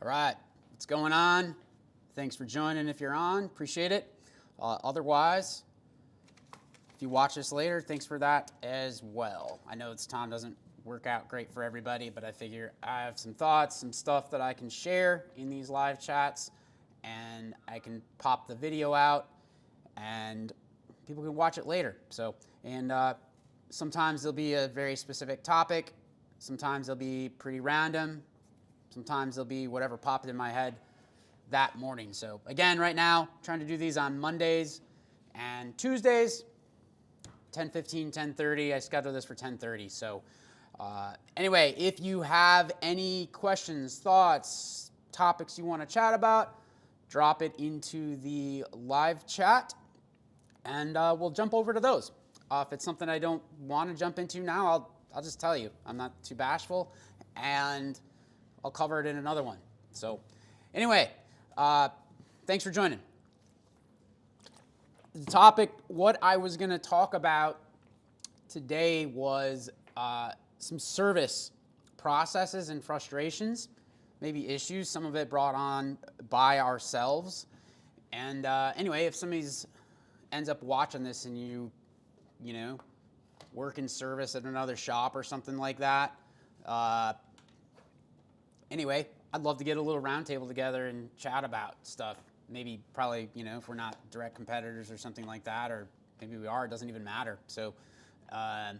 All right, what's going on? Thanks for joining if you're on. Appreciate it. Otherwise, if you watch this later, thanks for that as well. I know this time doesn't work out great for everybody, but I figure I have some thoughts, some stuff that I can share in these live chats, and I can pop the video out, and people can watch it later. Sometimes there'll be a very specific topic. Sometimes they'll be pretty random. Sometimes they'll be whatever popped in my head that morning. So again, right now, trying to do these on Mondays and Tuesdays, 10:15, 10:30. I scheduled this for 10:30. So anyway, if you have any questions, thoughts, topics you want to chat about, drop it into the live chat, and we'll jump over to those. If it's something I don't want to jump into now, I'll just tell you. I'm not too bashful, and I'll cover it in another one. So anyway, thanks for joining. The topic, what I was going to talk about today was some service processes and frustrations, maybe issues, some of it brought on by ourselves. And anyway, if somebody ends up watching this and you work in service at another shop or something like that, anyway, I'd love to get a little roundtable together and chat about stuff. Maybe, probably, if we're not direct competitors or something like that, or maybe we are, it doesn't even matter. So, but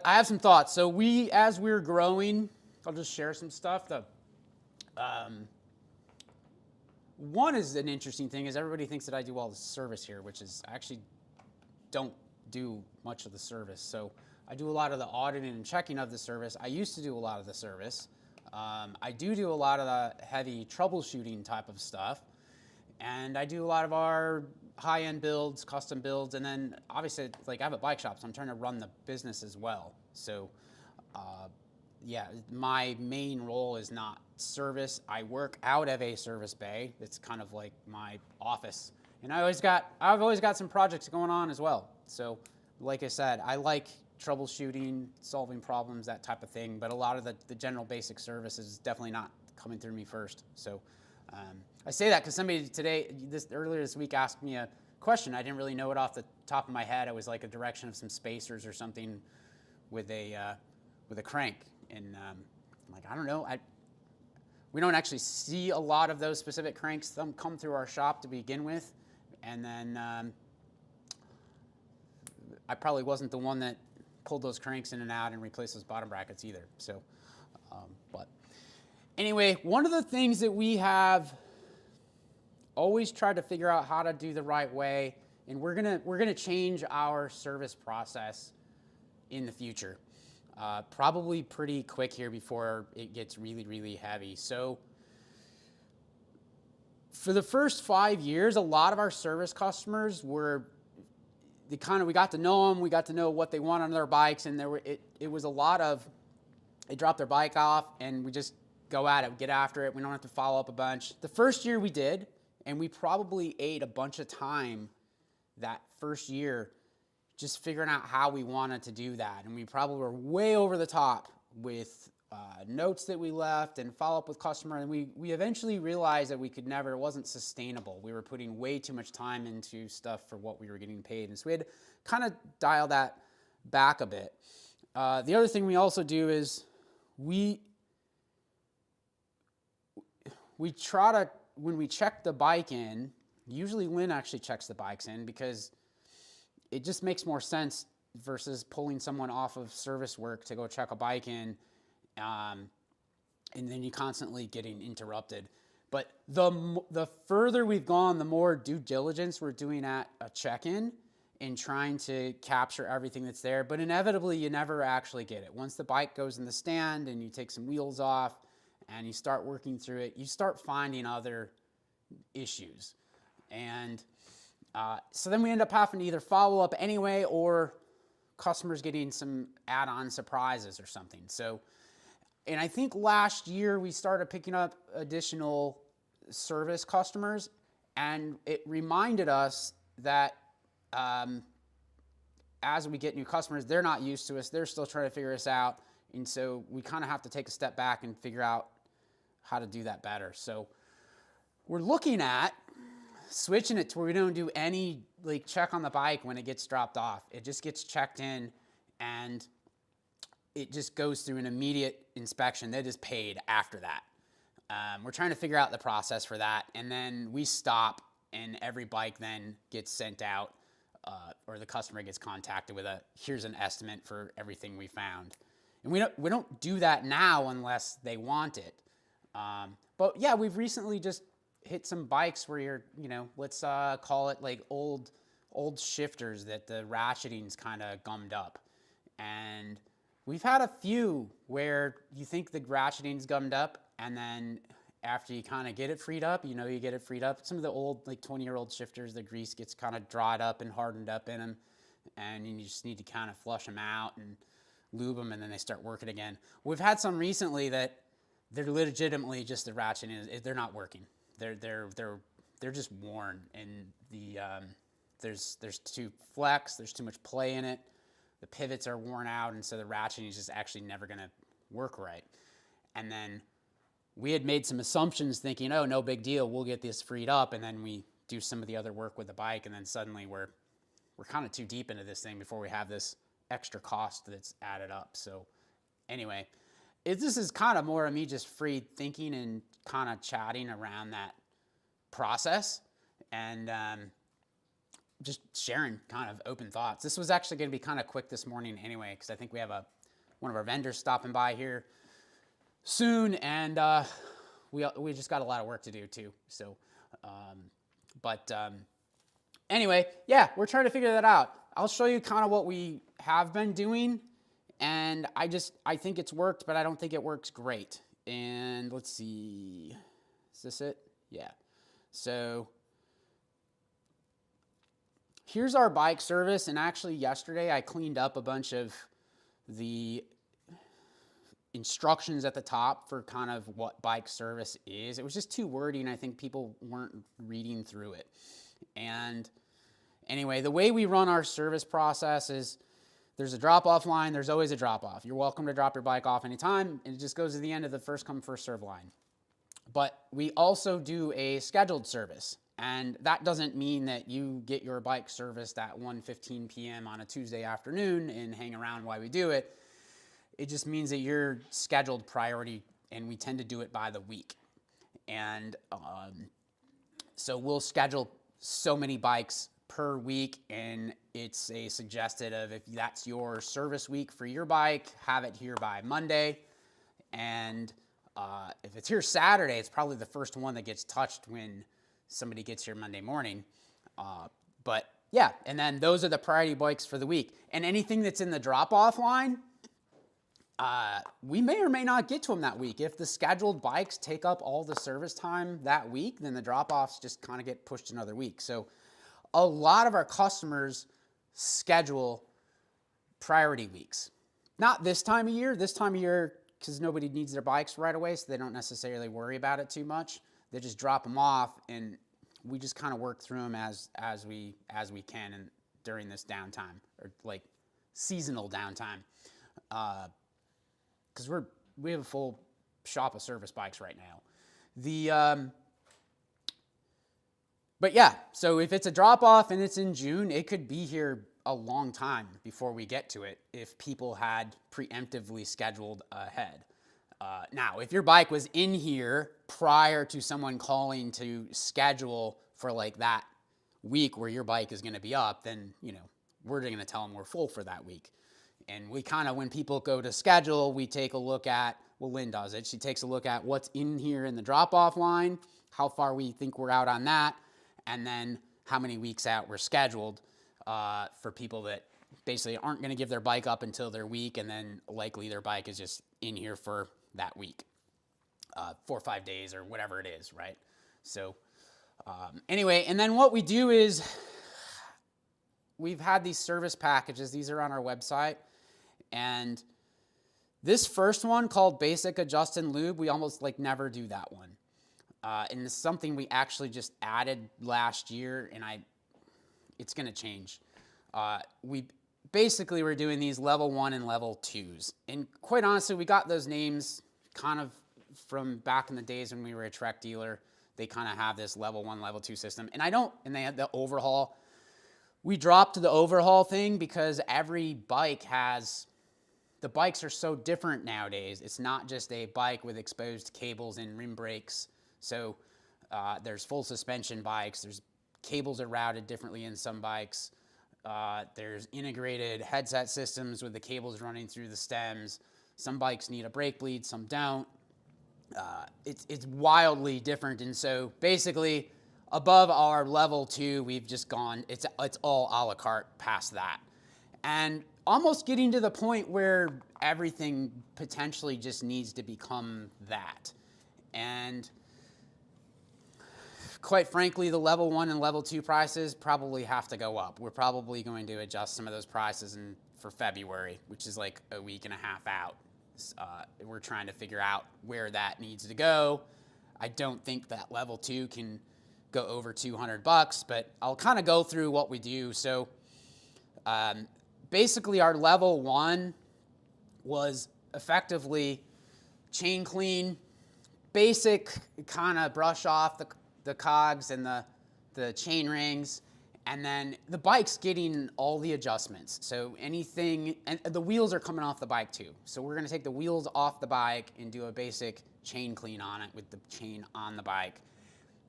I have some thoughts. So as we're growing, I'll just share some stuff. One is an interesting thing is everybody thinks that I do all the service here, which is I actually don't do much of the service. So I do a lot of the auditing and checking of the service. I used to do a lot of the service. I do a lot of the heavy troubleshooting type of stuff. And I do a lot of our high-end builds, custom builds, and then obviously, like, I have a bike shop, so I'm trying to run the business as well. So, yeah, my main role is not service. I work out of a service bay. It's kind of like my office. And I've always got some projects going on as well. So, like I said, I like troubleshooting, solving problems, that type of thing. But a lot of the general basic service is definitely not coming through me first. So I say that because somebody earlier this week asked me a question. I didn't really know it off the top of my head. It was like a direction of some spacers or something with a crank. And I'm like, I don't know. We don't actually see a lot of those specific cranks. Some come through our shop to begin with. And then I probably wasn't the one that pulled those cranks in and out and replaced those bottom brackets either. So, but anyway, one of the things that we have always tried to figure out how to do the right way, and we're gonna change our service process in the future, probably pretty quick here before it gets really, really heavy. So, for the first 5 years, a lot of our service customers we got to know them, we got to know what they want on their bikes, and it was a lot of, they drop their bike off and we just go at it, get after it. We don't have to follow up a bunch. The first year we did, and we probably ate a bunch of time that first year just figuring out how we wanted to do that. And we probably were way over the top with notes that we left and follow up with customer. And we eventually realized that it wasn't sustainable. We were putting way too much time into stuff for what we were getting paid. And so we had to kind of dial that back a bit. The other thing we also do is we try to, when we check the bike in, usually Lynn actually checks the bikes in because it just makes more sense versus pulling someone off of service work to go check a bike in, and then you constantly getting interrupted. But the further we've gone, the more due diligence we're doing at a check-in and trying to capture everything that's there. But inevitably, you never actually get it. Once the bike goes in the stand and you take some wheels off and you start working through it, you start finding other issues. And so then we end up having to either follow up anyway or customers getting some add-on surprises or something. So, and I think last year we started picking up additional service customers, and it reminded us that as we get new customers, they're not used to us. They're still trying to figure us out. And so we kind of have to take a step back and figure out how to do that better. So we're looking at switching it to where we don't do any like check on the bike when it gets dropped off. It just gets checked in and it just goes through an immediate inspection that is paid after that. We're trying to figure out the process for that, and then we stop, and every bike then gets sent out, or the customer gets contacted with here's an estimate for everything we found. And we don't do that now unless they want it. But yeah, we've recently just hit some bikes where let's call it like old shifters that the ratcheting's kind of gummed up, and we've had a few where you think the ratcheting's gummed up, and then after you kind of get it freed up, you get it freed up. Some of the old, like 20-year-old shifters, the grease gets kind of dried up and hardened up in them, and you just need to kind of flush them out and lube them, and then they start working again. We've had some recently that they're legitimately just the ratcheting, they're not working. They're just worn, and there's too flex, there's too much play in it. The pivots are worn out, and so the ratcheting is just actually never going to work right. And then we had made some assumptions thinking, oh, no big deal, we'll get this freed up, and then we do some of the other work with the bike, and then suddenly we're kind of too deep into this thing before we have this extra cost that's added up. So anyway, this is kind of more of me just free thinking and kind of chatting around that process, and just sharing kind of open thoughts. This was actually going to be kind of quick this morning anyway, because I think we have one of our vendors stopping by here soon, and we just got a lot of work to do too. So, anyway, yeah, we're trying to figure that out. I'll show you kind of what we have been doing, and I think it's worked, but I don't think it works great. And let's see, is this it? Yeah. So here's our bike service, and actually yesterday I cleaned up a bunch of the instructions at the top for kind of what bike service is. It was just too wordy, and I think people weren't reading through it. And anyway, the way we run our service process is there's a drop-off line, there's always a drop-off. You're welcome to drop your bike off anytime, and it just goes to the end of the first come, first serve line. But we also do a scheduled service. And that doesn't mean that you get your bike serviced at 1:15 p.m. on a Tuesday afternoon and hang around while we do it. It just means that you're scheduled priority, and we tend to do it by the week. And so we'll schedule so many bikes per week, and it's a suggested of if that's your service week for your bike, have it here by Monday. And if it's here Saturday, it's probably the first one that gets touched when somebody gets here Monday morning. But yeah, and then those are the priority bikes for the week. And anything that's in the drop-off line, we may or may not get to them that week. If the scheduled bikes take up all the service time that week, then the drop-offs just kind of get pushed another week. So a lot of our customers schedule priority weeks. Not this time of year. This time of year, because nobody needs their bikes right away, so they don't necessarily worry about it too much. They just drop them off, and we just kind of work through them as we can, and during this downtime, or like seasonal downtime, because we have a full shop of service bikes right now. But yeah, so if it's a drop off and it's in June, it could be here a long time before we get to it if people had preemptively scheduled ahead. Now, if your bike was in here prior to someone calling to schedule for like that week where your bike is going to be up, then, we're going to tell them we're full for that week. And we kind of, when people go to schedule, we take a look at, well, Lynn does it. She takes a look at what's in here in the drop-off line, how far we think we're out on that, and then how many weeks out we're scheduled for people that basically aren't going to give their bike up until their week, and then likely their bike is just in here for that week, 4 or 5 days or whatever it is, right? So anyway, and then what we do is we've had these service packages. These are on our website. And this first one called Basic Adjust and Lube, we almost never do that one. And it's something we actually just added last year, and it's going to change. We basically were doing these level 1 and level 2s. And quite honestly, we got those names kind of from back in the days when we were a Trek dealer. They kind of have this level 1, level 2 system. And they had the overhaul. We dropped the overhaul thing because every bike the bikes are so different nowadays. It's not just a bike with exposed cables and rim brakes. So there's full suspension bikes. There's cables are routed differently in some bikes. There's integrated headset systems with the cables running through the stems. Some bikes need a brake bleed, some don't. It's wildly different. And so basically above our level 2, we've just gone, it's all a la carte past that. And almost getting to the point where everything potentially just needs to become that. And quite frankly, the level 1 and level 2 prices probably have to go up. We're probably going to adjust some of those prices for February, which is like a week and a half out. We're trying to figure out where that needs to go. I don't think that level 2 can go over $200, but I'll kind of go through what we do. So basically our level 1 was effectively chain clean, basic kind of brush off the cogs and the chain rings, and then the bike's getting all the adjustments. So anything, and the wheels are coming off the bike too. So we're gonna take the wheels off the bike and do a basic chain clean on it with the chain on the bike.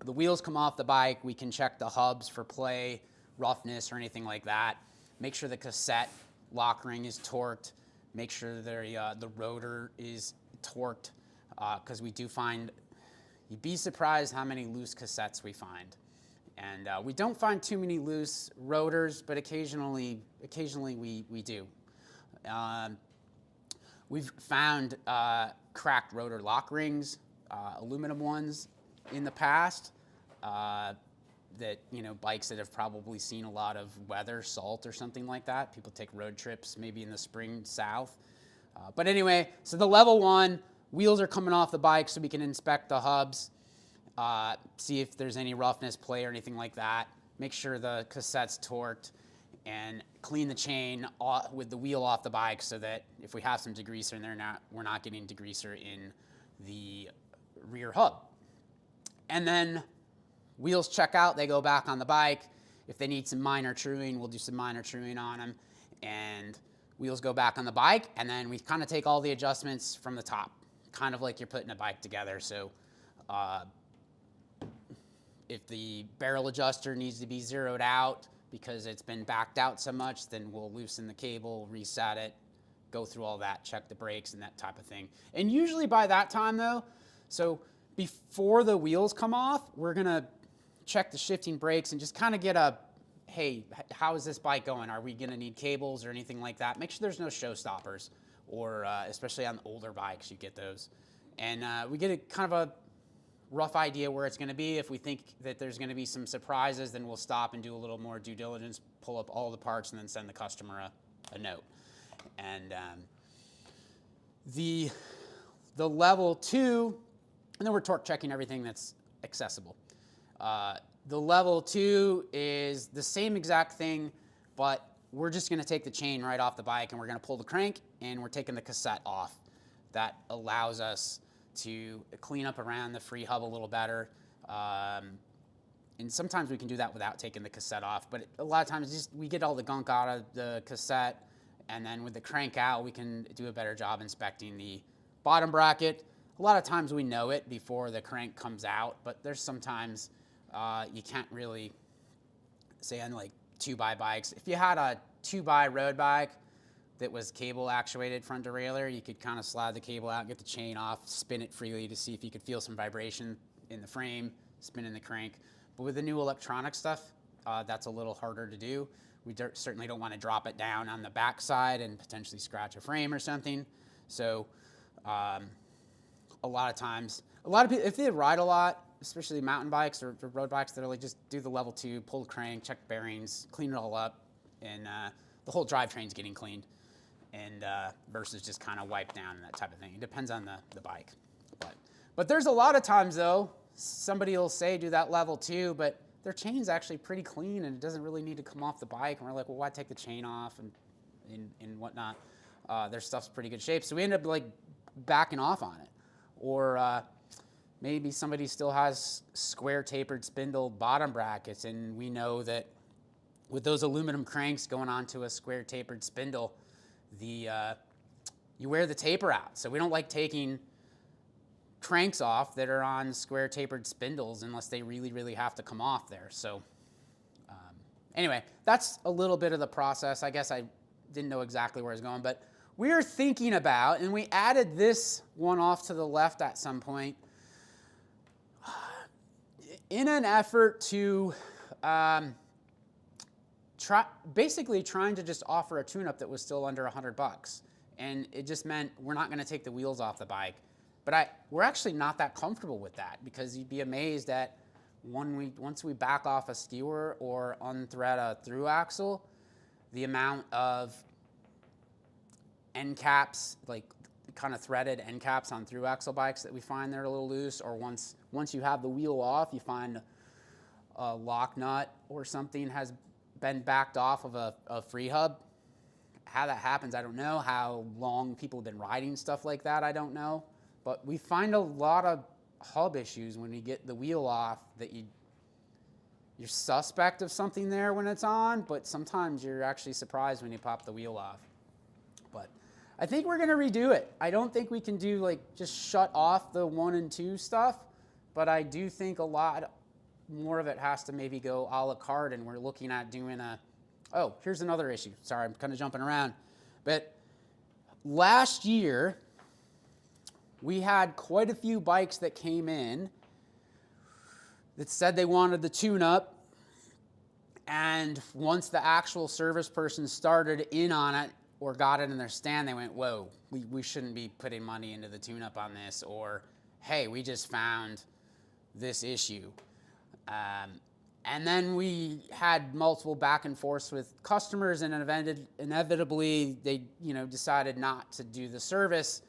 The wheels come off the bike, we can check the hubs for play, roughness, or anything like that. Make sure the cassette lock ring is torqued. Make sure the rotor is torqued, because we do find, you'd be surprised how many loose cassettes we find. And we don't find too many loose rotors, but occasionally we do. We've found cracked rotor lock rings, aluminum ones in the past, that, bikes that have probably seen a lot of weather, salt or something like that. People take road trips maybe in the spring south. But anyway, so the level 1, wheels are coming off the bike so we can inspect the hubs. See if there's any roughness, play, or anything like that. Make sure the cassette's torqued, and clean the chain with the wheel off the bike so that if we have some degreaser in there, we're not getting degreaser in the rear hub. And then wheels check out, they go back on the bike. If they need some minor truing, we'll do some minor truing on them. And wheels go back on the bike, and then we kind of take all the adjustments from the top, kind of like you're putting a bike together. So if the barrel adjuster needs to be zeroed out because it's been backed out so much, then we'll loosen the cable, reset it, go through all that, check the brakes and that type of thing. And usually by that time though, so before the wheels come off, we're gonna check the shifting brakes and just kind of get a, hey, how is this bike going? Are we gonna need cables or anything like that? Make sure there's no showstoppers, or especially on the older bikes, you get those. And we get a kind of a rough idea where it's going to be. If we think that there's going to be some surprises, then we'll stop and do a little more due diligence, pull up all the parts, and then send the customer a note. And the level 2, and then we're torque checking everything that's accessible. The level 2 is the same exact thing, but we're just going to take the chain right off the bike, and we're going to pull the crank, and we're taking the cassette off. That allows us to clean up around the free hub a little better. And sometimes we can do that without taking the cassette off, but a lot of times we get all the gunk out of the cassette, and then with the crank out, we can do a better job inspecting the bottom bracket. A lot of times we know it before the crank comes out, but there's sometimes you can't really, say on like 2x bikes. If you had a 2x road bike that was cable actuated front derailleur, you could kind of slide the cable out, get the chain off, spin it freely to see if you could feel some vibration in the frame, spinning the crank. But with the new electronic stuff, that's a little harder to do. We certainly don't want to drop it down on the back side and potentially scratch a frame or something. So a lot of times, a lot of people, if they ride a lot, especially mountain bikes or road bikes, they're like, just do the level 2, pull the crank, check bearings, clean it all up, and the whole drivetrain's getting cleaned. And versus just kind of wipe down and that type of thing. It depends on the bike. But there's a lot of times though, somebody will say do that level 2, but their chain's actually pretty clean and it doesn't really need to come off the bike. And we're like, well, why take the chain off and whatnot? Their stuff's pretty good shape. So we end up like backing off on it. or maybe somebody still has square tapered spindle bottom brackets, and we know that with those aluminum cranks going onto a square tapered spindle, you wear the taper out. So we don't like taking cranks off that are on square tapered spindles unless they really, really have to come off there. So anyway, that's a little bit of the process. I guess I didn't know exactly where I was going, but we're thinking about, and we added this one off to the left at some point, in an effort to basically trying to just offer a tune-up that was still under $100. And it just meant we're not going to take the wheels off the bike. But we're actually not that comfortable with that, because you'd be amazed at once we back off a skewer or unthread a through axle, the amount of end caps, like kind of threaded end caps on through axle bikes that we find they're a little loose, or once you have the wheel off, you find a lock nut or something has been backed off of a free hub. How that happens, I don't know. How long people have been riding stuff like that, I don't know. But we find a lot of hub issues when you get the wheel off that you're suspect of something there when it's on, but sometimes you're actually surprised when you pop the wheel off. But I think we're gonna redo it. I don't think we can do like just shut off the 1 and 2 stuff, but I do think a lot more of it has to maybe go a la carte, and we're looking at doing oh, here's another issue. Sorry, I'm kind of jumping around. But last year, we had quite a few bikes that came in that said they wanted the tune-up, and once the actual service person started in on it or got it in their stand, they went, whoa, we shouldn't be putting money into the tune-up on this, or hey, we just found this issue. And then we had multiple back and forths with customers, and inevitably they decided not to do the service.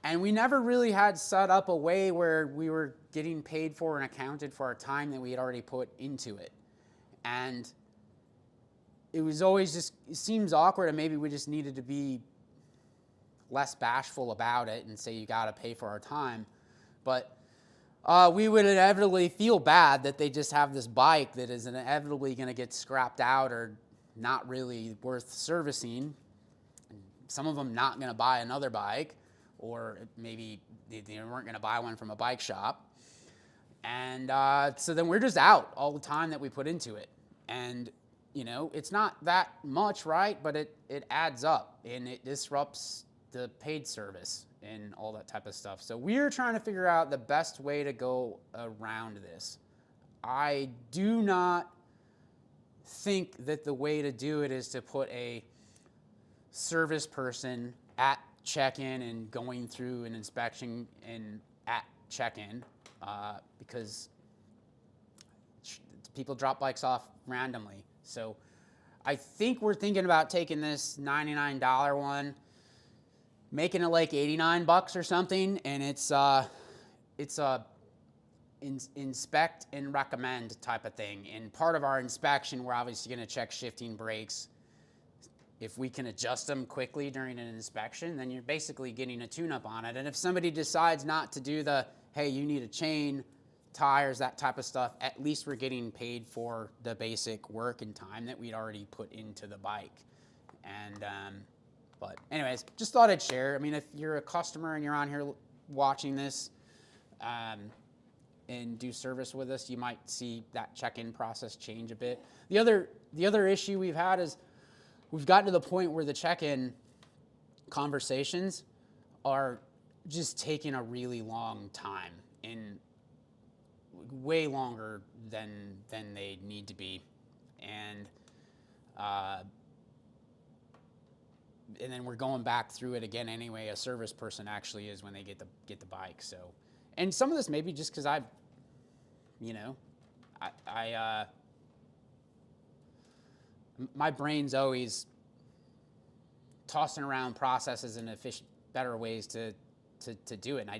And we never really had set up a way where we were getting paid for and accounted for our time that we had already put into it. And it was always just, it seems awkward, and maybe we just needed to be less bashful about it and say you got to pay for our time. But we would inevitably feel bad that they just have this bike that is inevitably going to get scrapped out or not really worth servicing. Some of them not going to buy another bike, or maybe they weren't going to buy one from a bike shop. And so then we're just out all the time that we put into it. And, it's not that much, right? But it adds up, and it disrupts the paid service and all that type of stuff. So we're trying to figure out the best way to go around this. I do not think that the way to do it is to put a service person at check-in and going through an inspection and at check-in, because people drop bikes off randomly. So I think we're thinking about taking this $99 one, making it like $89 or something, and it's a inspect and recommend type of thing. And part of our inspection, we're obviously going to check shifting brakes. If we can adjust them quickly during an inspection, then you're basically getting a tune-up on it. And if somebody decides not to do the, hey, you need a chain, tires, that type of stuff, at least we're getting paid for the basic work and time that we'd already put into the bike. And but anyways, just thought I'd share. I mean, if you're a customer and you're on here watching this and do service with us, you might see that check-in process change a bit. The other issue we've had is we've gotten to the point where the check-in conversations are just taking a really long time, and way longer than they need to be. And then we're going back through it again anyway. A service person actually is when they get the bike. So, and some of this maybe just because my brain's always tossing around processes and better ways to do it. And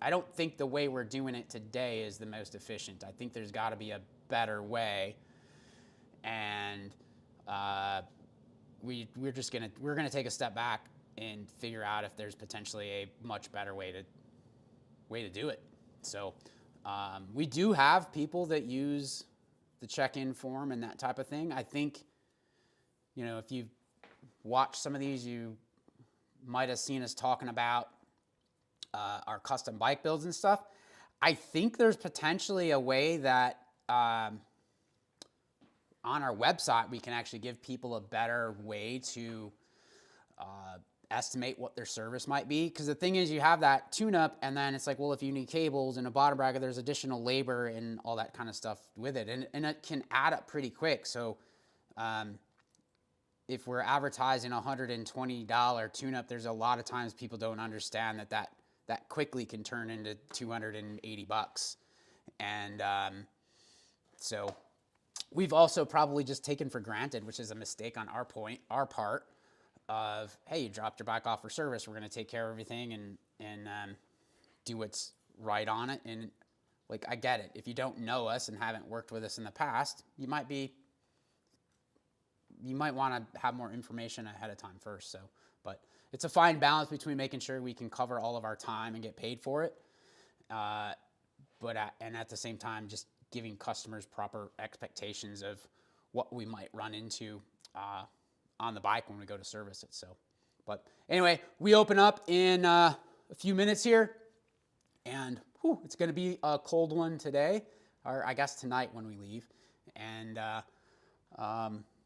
I don't think the way we're doing it today is the most efficient. I think there's got to be a better way. And we're gonna take a step back and figure out if there's potentially a much better way way to do it. So we do have people that use the check-in form and that type of thing. I think, if you've watched some of these, you might have seen us talking about our custom bike builds and stuff. I think there's potentially a way that on our website we can actually give people a better way to estimate what their service might be. Because the thing is, you have that tune-up, and then it's like, well, if you need cables and a bottom bracket, there's additional labor and all that kind of stuff with it, and it can add up pretty quick. So if we're advertising $120 tune-up, there's a lot of times people don't understand that quickly can turn into $280. And so we've also probably just taken for granted, which is a mistake on our part, of, hey, you dropped your bike off for service, we're going to take care of everything and do what's right on it. And like, I get it. If you don't know us and haven't worked with us in the past, you might want to have more information ahead of time first. So, but it's a fine balance between making sure we can cover all of our time and get paid for it, and at the same time, just giving customers proper expectations of what we might run into on the bike when we go to service it. So, but anyway, we open up in a few minutes here, and it's going to be a cold one today, or I guess tonight when we leave, and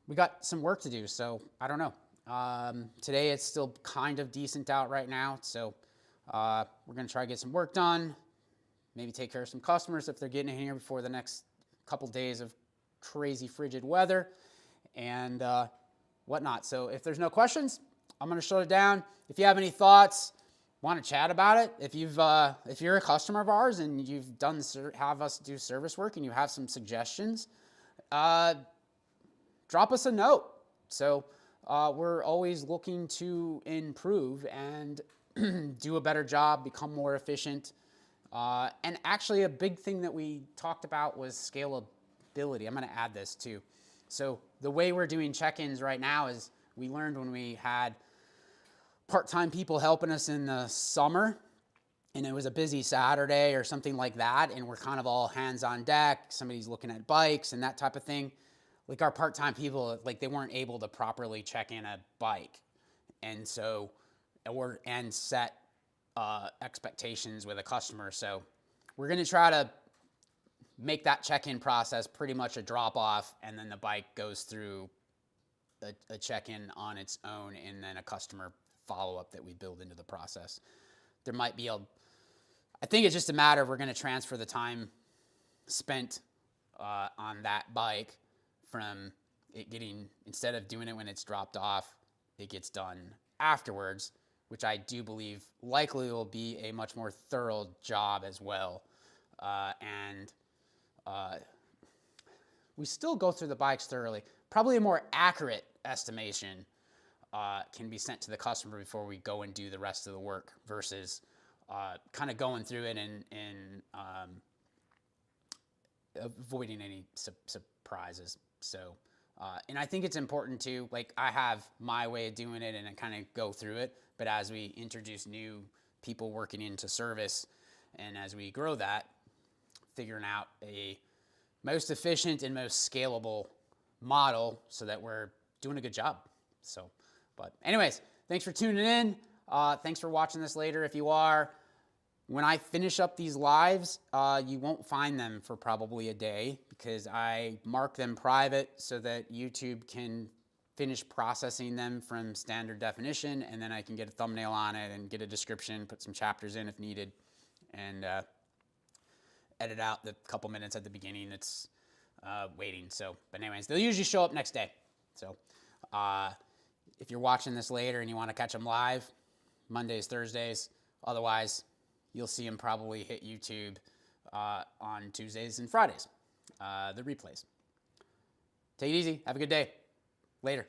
we got some work to do. So I don't know. Today it's still kind of decent out right now, so we're going to try to get some work done, maybe take care of some customers if they're getting in here before the next couple days of crazy frigid weather and whatnot. So if there's no questions, I'm going to shut it down. If you have any thoughts, want to chat about it, if you're a customer of ours and you've have us do service work and you have some suggestions, drop us a note. So we're always looking to improve and do a better job, become more efficient. And actually a big thing that we talked about was scalability. I'm going to add this too. So the way we're doing check-ins right now is we learned when we had part-time people helping us in the summer and it was a busy Saturday or something like that, and we're kind of all hands on deck, somebody's looking at bikes and that type of thing. Like our part-time people, like they weren't able to properly check in a bike. And so, and set expectations with a customer. So we're going to try to make that check-in process pretty much a drop-off, and then the bike goes through a check-in on its own, and then a customer follow-up that we build into the process. There might be I think it's just a matter of we're going to transfer the time spent on that bike from it getting, instead of doing it when it's dropped off, it gets done afterwards, which I do believe likely will be a much more thorough job as well. And we still go through the bikes thoroughly. Probably a more accurate estimation can be sent to the customer before we go and do the rest of the work versus kind of going through it and avoiding any surprises. So, and I think it's important to, like, I have my way of doing it and I kind of go through it, but as we introduce new people working into service and as we grow that, figuring out a most efficient and most scalable model so that we're doing a good job. So, but anyways, thanks for tuning in. Thanks for watching this later if you are. When I finish up these lives, you won't find them for probably a day because I mark them private so that YouTube can finish processing them from standard definition, and then I can get a thumbnail on it and get a description, put some chapters in if needed, and edit out the couple minutes at the beginning that's waiting. So, but anyways, they'll usually show up next day. So if you're watching this later and you want to catch them live, Mondays, Thursdays, otherwise you'll see them probably hit YouTube on Tuesdays and Fridays, the replays. Take it easy. Have a good day. Later.